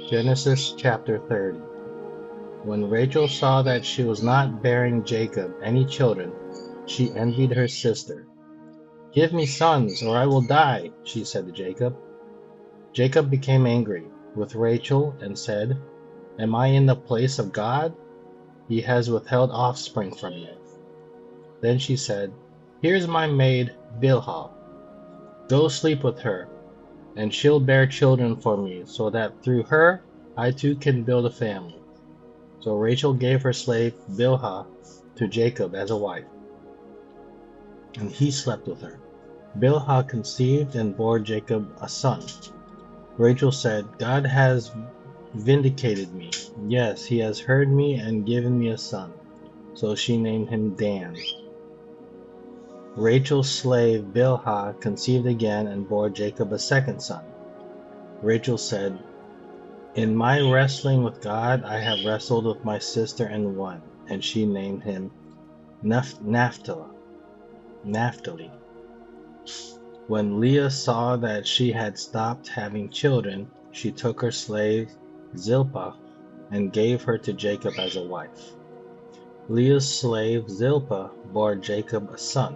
Genesis chapter 30. When Rachel saw that she was not bearing Jacob any children, she envied her sister. "Give me sons, or I will die," she said to Jacob. Jacob became angry with Rachel and said, "Am I in the place of God? He has withheld offspring from me." Then she said, "Here's my maid Bilhah. Go sleep with her, and she'll bear children for me, so that through her I too can build a family." So Rachel gave her slave Bilhah to Jacob as a wife, and he slept with her. Bilhah conceived and bore Jacob a son. Rachel said, "God has vindicated me. Yes, he has heard me and given me a son." So she named him Dan. Rachel's slave Bilhah conceived again and bore Jacob a second son. Rachel said, "In my wrestling with God, I have wrestled with my sister and won." And she named him Naphtali. When Leah saw that she had stopped having children, she took her slave Zilpah and gave her to Jacob as a wife. Leah's slave Zilpah bore Jacob a son.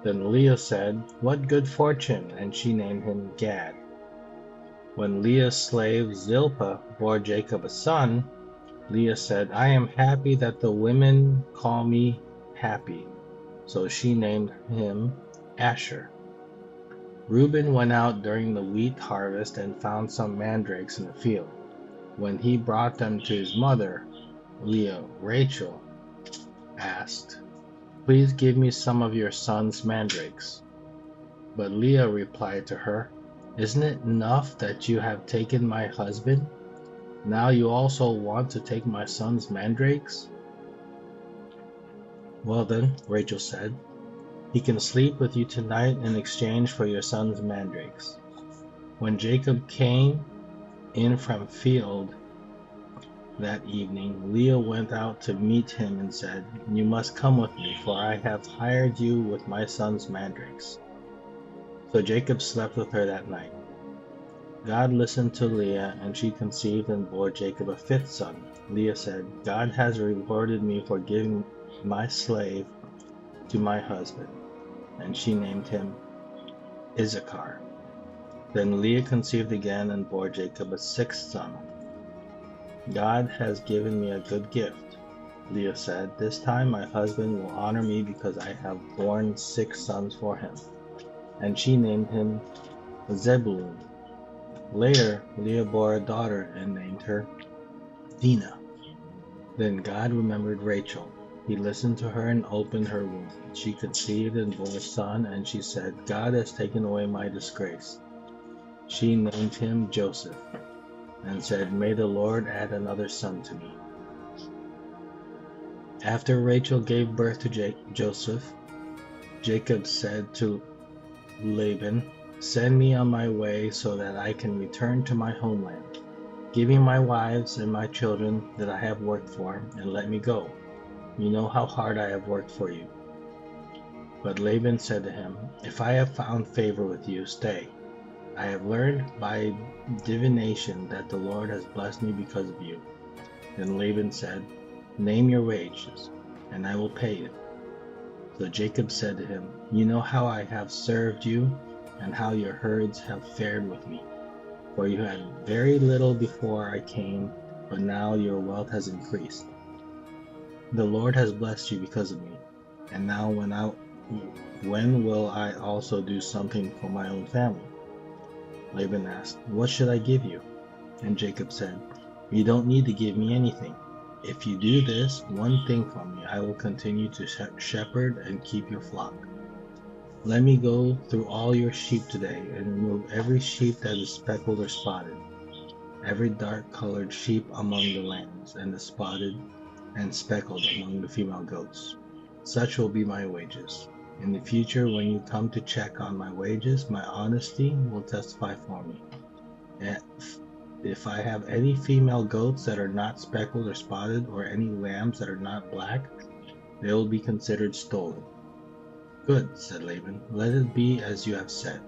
Then Leah said, "What good fortune!" and she named him Gad. When Leah's slave Zilpah bore Jacob a son, Leah said, "I am happy that the women call me happy." So she named him Asher. Reuben went out during the wheat harvest and found some mandrakes in the field. When he brought them to his mother, Rachel asked, "Please give me some of your son's mandrakes." But Leah replied to her, "Isn't it enough that you have taken my husband? Now you also want to take my son's mandrakes?" "Well then," Rachel said, "he can sleep with you tonight in exchange for your son's mandrakes." When Jacob came in from field that evening, Leah went out to meet him and said, "You must come with me, for I have hired you with my son's mandrakes." So Jacob slept with her that night. God listened to Leah, and she conceived and bore Jacob a fifth son. Leah said, "God has rewarded me for giving my slave to my husband." And she named him Issachar. Then Leah conceived again and bore Jacob a sixth son. "God has given me a good gift," Leah said. "This time my husband will honor me because I have borne 6 sons for him." And she named him Zebulun. Later, Leah bore a daughter and named her Dinah. Then God remembered Rachel. He listened to her and opened her womb. She conceived and bore a son, and she said, "God has taken away my disgrace." She named him Joseph and said, "May the Lord add another son to me." After Rachel gave birth to Joseph, Jacob said to Laban, "Send me on my way so that I can return to my homeland. Give me my wives and my children that I have worked for, and let me go. You know how hard I have worked for you." But Laban said to him, "If I have found favor with you, stay. I have learned by divination that the Lord has blessed me because of you." Then Laban said, "Name your wages, and I will pay it." So Jacob said to him, "You know how I have served you, and how your herds have fared with me. For you had very little before I came, but now your wealth has increased. The Lord has blessed you because of me. And now when will I also do something for my own family?" Laban asked, "What should I give you?" And Jacob said, "You don't need to give me anything. If you do this one thing for me, I will continue to shepherd and keep your flock. Let me go through all your sheep today and remove every sheep that is speckled or spotted, every dark-colored sheep among the lambs, and the spotted and speckled among the female goats. Such will be my wages. In the future, when you come to check on my wages, my honesty will testify for me. If I have any female goats that are not speckled or spotted, or any lambs that are not black, they will be considered stolen." "Good," said Laban. "Let it be as you have said."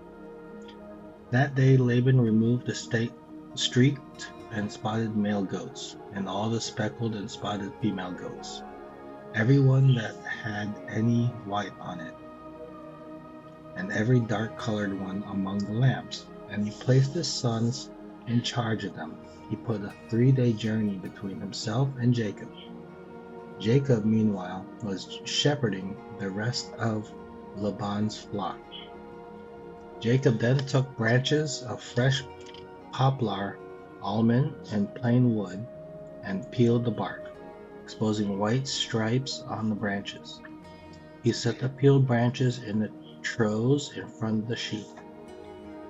That day Laban removed the streaked and spotted male goats, and all the speckled and spotted female goats, every one that had any white on it, and every dark-colored one among the lambs. And he placed his sons in charge of them. He put a 3-day journey between himself and Jacob. Jacob, meanwhile, was shepherding the rest of Laban's flock. Jacob then took branches of fresh poplar, almond, and plain wood, and peeled the bark, exposing white stripes on the branches. He set the peeled branches in the troughs in front of the sheep,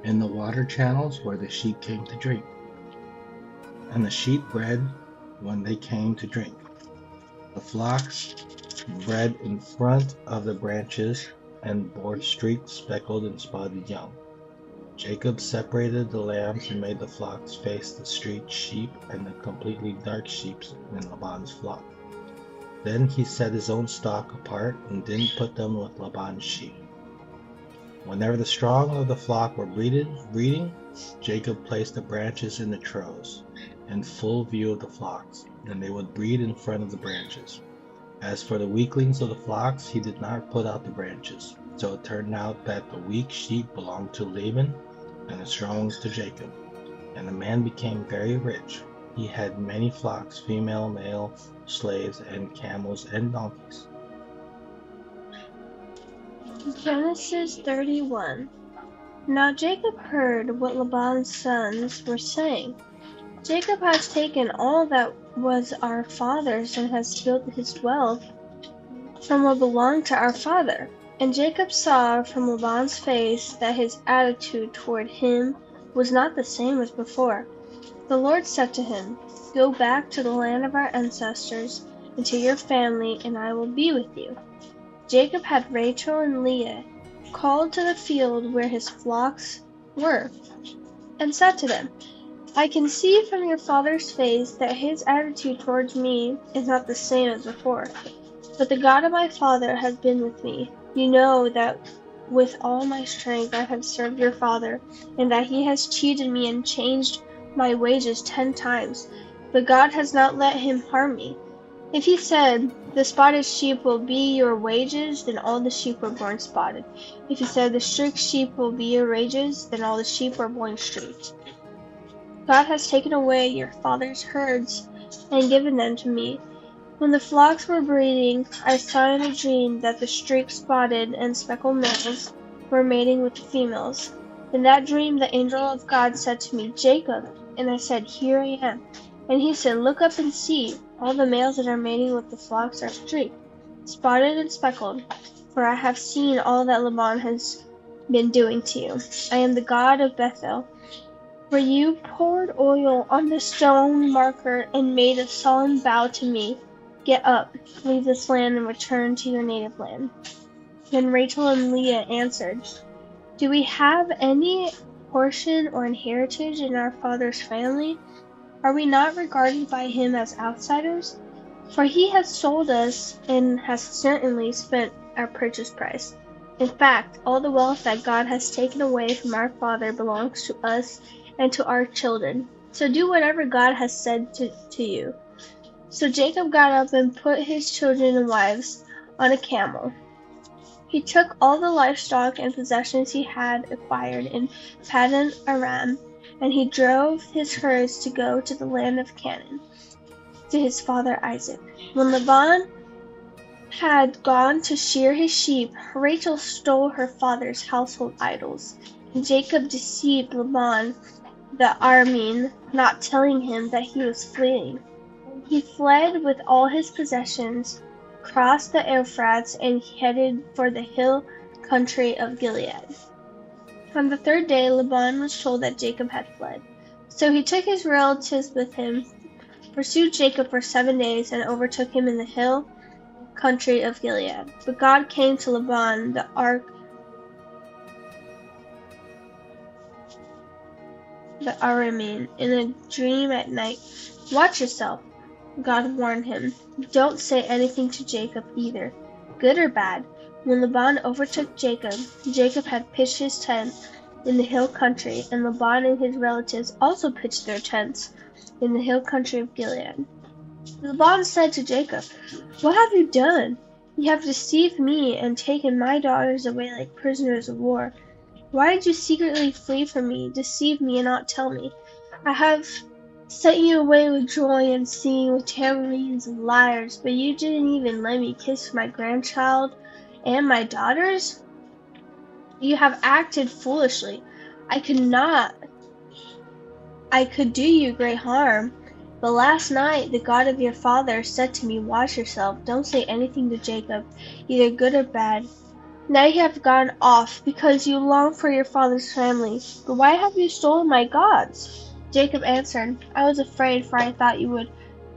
in the water channels where the sheep came to drink. And the sheep bred when they came to drink. The flocks bred in front of the branches and bore streaked, speckled, and spotted young. Jacob separated the lambs and made the flocks face the streaked sheep and the completely dark sheep in Laban's flock. Then he set his own stock apart and didn't put them with Laban's sheep. Whenever the strong of the flock were breeding, Jacob placed the branches in the troughs, in full view of the flocks, and they would breed in front of the branches. As for the weaklings of the flocks, he did not put out the branches. So it turned out that the weak sheep belonged to Laban, and the strong to Jacob. And the man became very rich. He had many flocks, female, male, slaves, and camels and donkeys. Genesis 31. Now Jacob heard what Laban's sons were saying. Jacob has taken all that was our father's and has built his wealth from what belonged to our father. And Jacob saw from Laban's face that his attitude toward him was not the same as before. The Lord said to him, "Go back to the land of our ancestors and to your family, and I will be with you." Jacob had Rachel and Leah called to the field where his flocks were, and said to them, "I can see from your father's face that his attitude towards me is not the same as before. But the God of my father has been with me. You know that with all my strength I have served your father, and that he has cheated me and changed my wages 10 times. But God has not let him harm me. If he said, 'The spotted sheep will be your wages,' then all the sheep were born spotted. If he said, 'The streaked sheep will be your wages,' then all the sheep were born streaked. God has taken away your father's herds and given them to me. When the flocks were breeding, I saw in a dream that the streaked, spotted, and speckled males were mating with the females. In that dream the angel of God said to me, 'Jacob,' and I said, 'Here I am.' And he said, 'Look up and see. All the males that are mating with the flocks are streaked, spotted, and speckled, for I have seen all that Laban has been doing to you. I am the God of Bethel, where you poured oil on the stone marker and made a solemn vow to me. Get up, leave this land, and return to your native land.' Then Rachel and Leah answered, 'Do we have any portion or inheritance in our father's family? Are we not regarded by him as outsiders? For he has sold us and has certainly spent our purchase price. In fact, all the wealth that God has taken away from our father belongs to us and to our children. So do whatever God has said to you.' So Jacob got up and put his children and wives on a camel. He took all the livestock and possessions he had acquired in Paddan Aram, and he drove his herds to go to the land of Canaan, to his father Isaac. When Laban had gone to shear his sheep, Rachel stole her father's household idols, and Jacob deceived Laban the Aramean, not telling him that he was fleeing. He fled with all his possessions, crossed the Euphrates, and headed for the hill country of Gilead. On the 3rd day, Laban was told that Jacob had fled. So he took his relatives with him, pursued Jacob for 7 days, and overtook him in the hill country of Gilead. But God came to Laban the Aramean in a dream at night. 'Watch yourself,' God warned him. 'Don't say anything to Jacob either, good or bad.' When Laban overtook Jacob, Jacob had pitched his tent in the hill country, and Laban and his relatives also pitched their tents in the hill country of Gilead. Laban said to Jacob, "What have you done? You have deceived me and taken my daughters away like prisoners of war. Why did you secretly flee from me, deceive me, and not tell me? I have sent you away with joy and singing, with tambourines and lyres, but you didn't even let me kiss my grandchild and my daughters? You have acted foolishly. I could do you great harm. But last night the God of your father said to me, 'Watch yourself, don't say anything to Jacob, either good or bad.' Now you have gone off because you long for your father's family. But why have you stolen my gods?" Jacob answered, "I was afraid, for I thought you would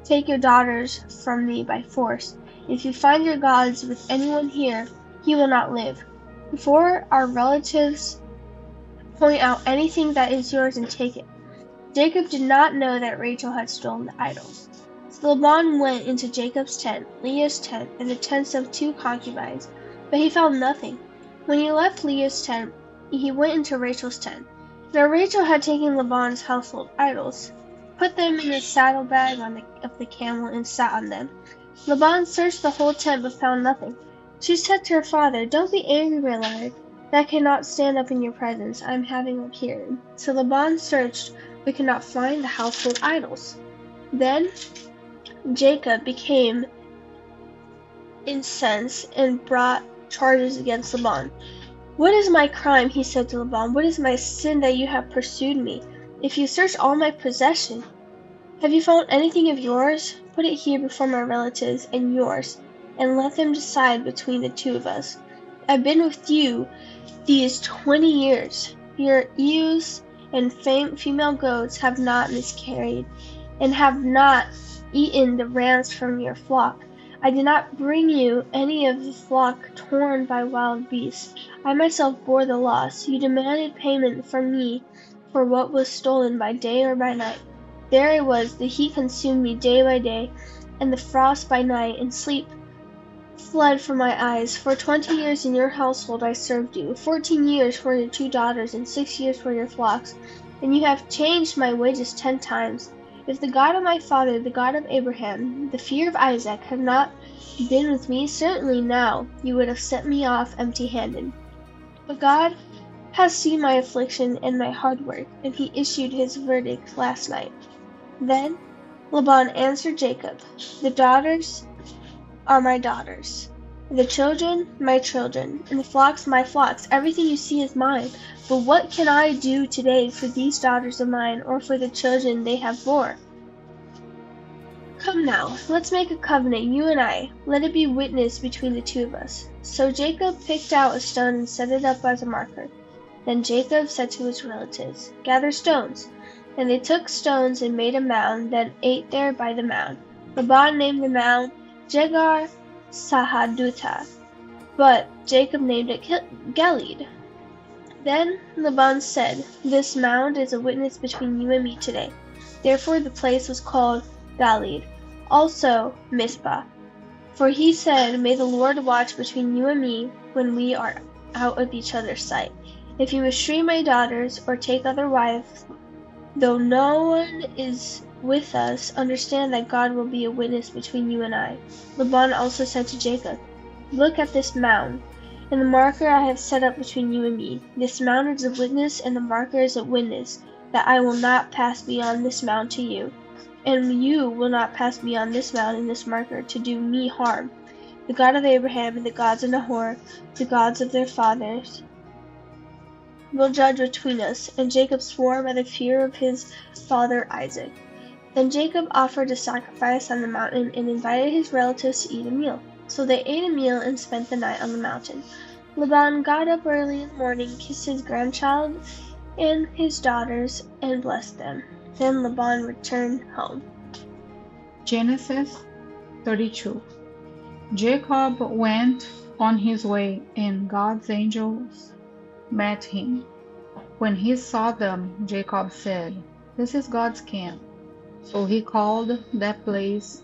take your daughters from me by force. If you find your gods with anyone here, he will not live. Before our relatives point out anything that is yours and take it." Jacob did not know that Rachel had stolen the idols. So Laban went into Jacob's tent, Leah's tent, and the tents of 2 concubines, but he found nothing. When he left Leah's tent, he went into Rachel's tent. Now Rachel had taken Laban's household idols, put them in his saddlebag of the camel, and sat on them. Laban searched the whole tent but found nothing. She said to her father, "Don't be angry, my lord. That cannot stand up in your presence. I am having a period." So Laban searched but could not find the household idols. Then Jacob became incensed and brought charges against Laban. "What is my crime?" he said to Laban. "What is my sin that you have pursued me? If you search all my possession, have you found anything of yours? Put it here before my relatives and yours, and let them decide between the 2 of us. I've been with you these 20 years. Your ewes and female goats have not miscarried, and have not eaten the rams from your flock. I did not bring you any of the flock torn by wild beasts. I myself bore the loss. You demanded payment from me for what was stolen by day or by night. There I was, the heat consumed me day by day, and the frost by night, and sleep fled from my eyes. For 20 years in your household I served you, 14 years for your 2 daughters, and 6 years for your flocks, and you have changed my wages 10 times. If the God of my father, the God of Abraham, the fear of Isaac, had not been with me, certainly now you would have sent me off empty-handed. But God has seen my affliction and my hard work, and he issued his verdict last night." Then Laban answered Jacob, "The daughters are my daughters, the children my children, and the flocks my flocks. Everything you see is mine. But what can I do today for these daughters of mine, or for the children they have bore? Come now, let's make a covenant, you and I. Let it be witness between the 2 of us." So Jacob picked out a stone and set it up as a marker. Then Jacob said to his relatives, "Gather stones." And they took stones and made a mound, then ate there by the mound. Laban named the mound Jegar Sahadutha, but Jacob named it Gilead. Then Laban said, "This mound is a witness between you and me today." Therefore the place was called Gilead, also Mizpah. For he said, "May the Lord watch between you and me when we are out of each other's sight. If you mistreat my daughters or take other wives, though no one is with us, understand that God will be a witness between you and I." Laban also said to Jacob, "Look at this mound, and the marker I have set up between you and me. This mound is a witness, and the marker is a witness, that I will not pass beyond this mound to you, and you will not pass beyond this mound and this marker to do me harm. The God of Abraham and the gods of Nahor, the gods of their fathers, will judge between us." And Jacob swore by the fear of his father Isaac. Then Jacob offered a sacrifice on the mountain and invited his relatives to eat a meal. So they ate a meal and spent the night on the mountain. Laban got up early in the morning, kissed his grandchild and his daughters, and blessed them. Then Laban returned home. Genesis 32. Jacob went on his way, and God's angels met him. When he saw them, Jacob said, "This is God's camp." So he called that place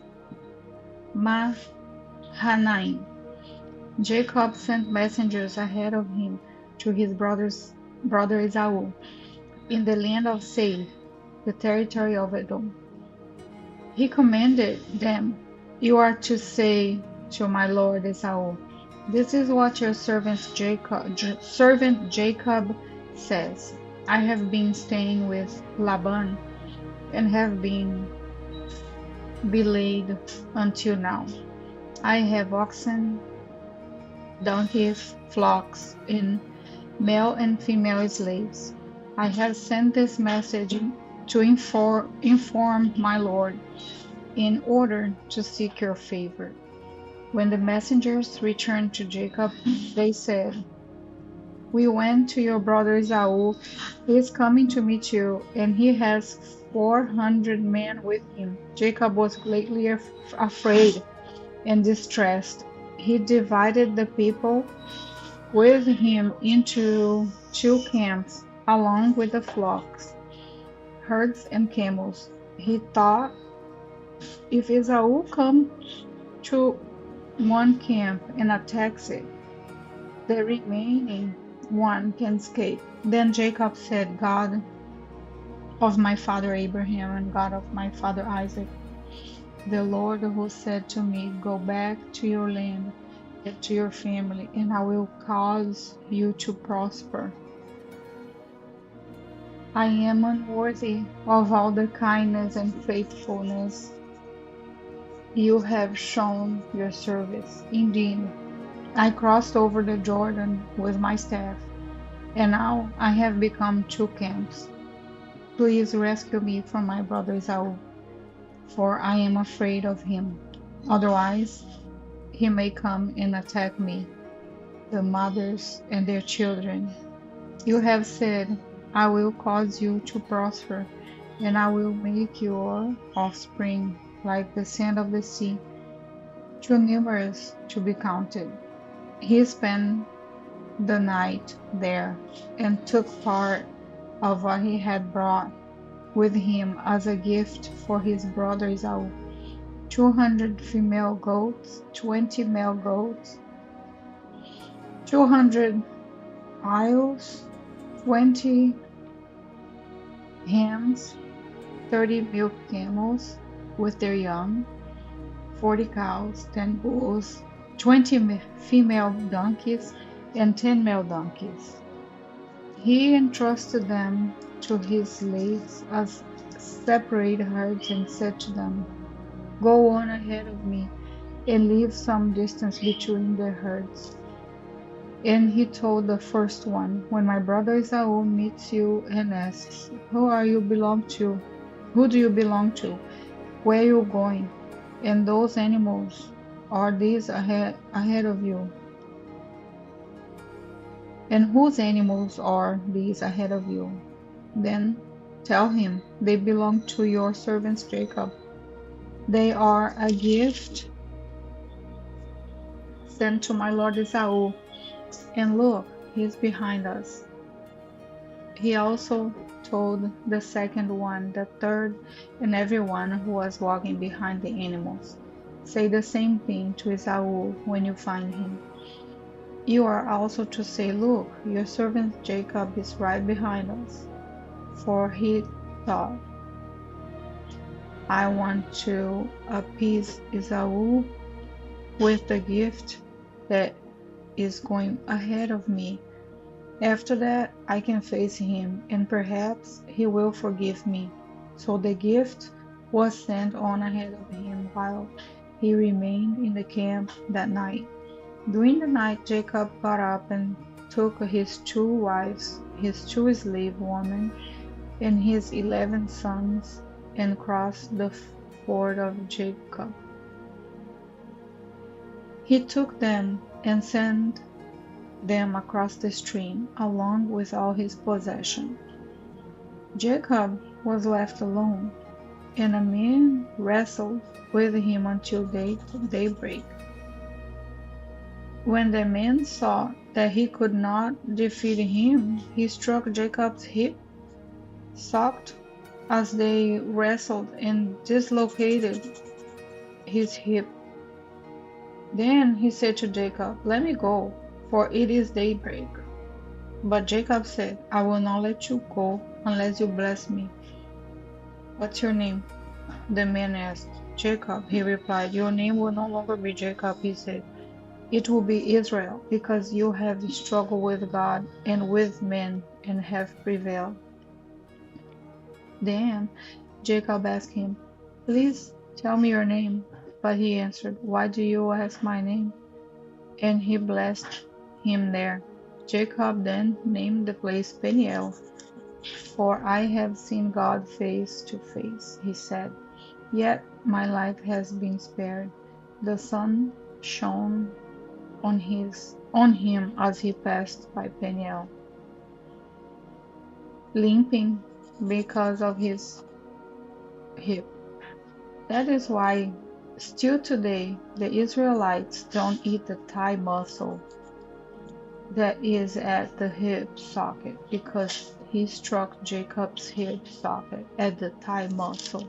Mahanaim. Jacob sent messengers ahead of him to his brother Esau, in the land of Seir, the territory of Edom. He commanded them, "You are to say to my lord Esau, this is what your servant Jacob says. I have been staying with Laban and have been belayed until now. I have oxen, donkeys, flocks, and male and female slaves. I have sent this message to inform my lord in order to seek your favor." When the messengers returned to Jacob, they said, "We went to your brother Esau. He is coming to meet you, and he has 400 men with him." Jacob was greatly afraid and distressed. He divided the people with him into two camps, along with the flocks, herds, and camels. He thought, if Esau comes to one camp and attacks it, the remaining one can escape. Then Jacob said, "God of my father Abraham and God of my father Isaac, the Lord who said to me, 'Go back to your land and to your family, and I will cause you to prosper.' I am unworthy of all the kindness and faithfulness you have shown your service. Indeed, I crossed over the Jordan with my staff, and now I have become two camps. Please rescue me from my brother Esau, for I am afraid of him. Otherwise, he may come and attack me, the mothers and their children. You have said, 'I will cause you to prosper, and I will make your offspring like the sand of the sea, too numerous to be counted.'" He spent the night there and took part of what he had brought with him as a gift for his brother Esau: 200 female goats, 20 male goats, 200 ewes, 20 hams, 30 milk camels with their young, 40 cows, 10 bulls, 20 female donkeys, and 10 male donkeys. He entrusted them to his slaves as separate herds and said to them, "Go on ahead of me and leave some distance between the herds." And he told the first one, "When my brother Esau meets you and asks, 'Who do you belong to? Where are you going? And those animals, are these ahead of you? And whose animals are these ahead of you?' Then tell him, 'They belong to your servant Jacob. They are a gift sent to my lord Esau. And look, he is behind us.'" He also told the second one, the third, and everyone who was walking behind the animals, "Say the same thing to Esau when you find him. You are also to say, 'Look, your servant Jacob is right behind us.'" For he thought, "I want to appease Esau with the gift that is going ahead of me. After that, I can face him, and perhaps he will forgive me." So the gift was sent on ahead of him while he remained in the camp that night. During the night, Jacob got up and took his 2 wives, his 2 slave women, and his 11 sons, and crossed the ford of Jacob. He took them and sent them across the stream, along with all his possessions. Jacob was left alone, and a man wrestled with him until daybreak. When the man saw that he could not defeat him, he struck Jacob's hip, socked as they wrestled, and dislocated his hip. Then he said to Jacob, "Let me go, for it is daybreak." But Jacob said, "I will not let you go unless you bless me." "What's your name?" The man asked, Jacob. He replied, Your name will no longer be Jacob, he said. It will be Israel, because you have struggled with God and with men and have prevailed. Then Jacob asked him, Please tell me your name. But he answered, Why do you ask my name? And he blessed him there. Jacob then named the place Peniel, for I have seen God face to face, he said. Yet my life has been spared. The sun shone on him as he passed by Peniel, limping because of his hip. That is why still today the Israelites don't eat the thigh muscle that is at the hip socket, because he struck Jacob's hip socket at the thigh muscle.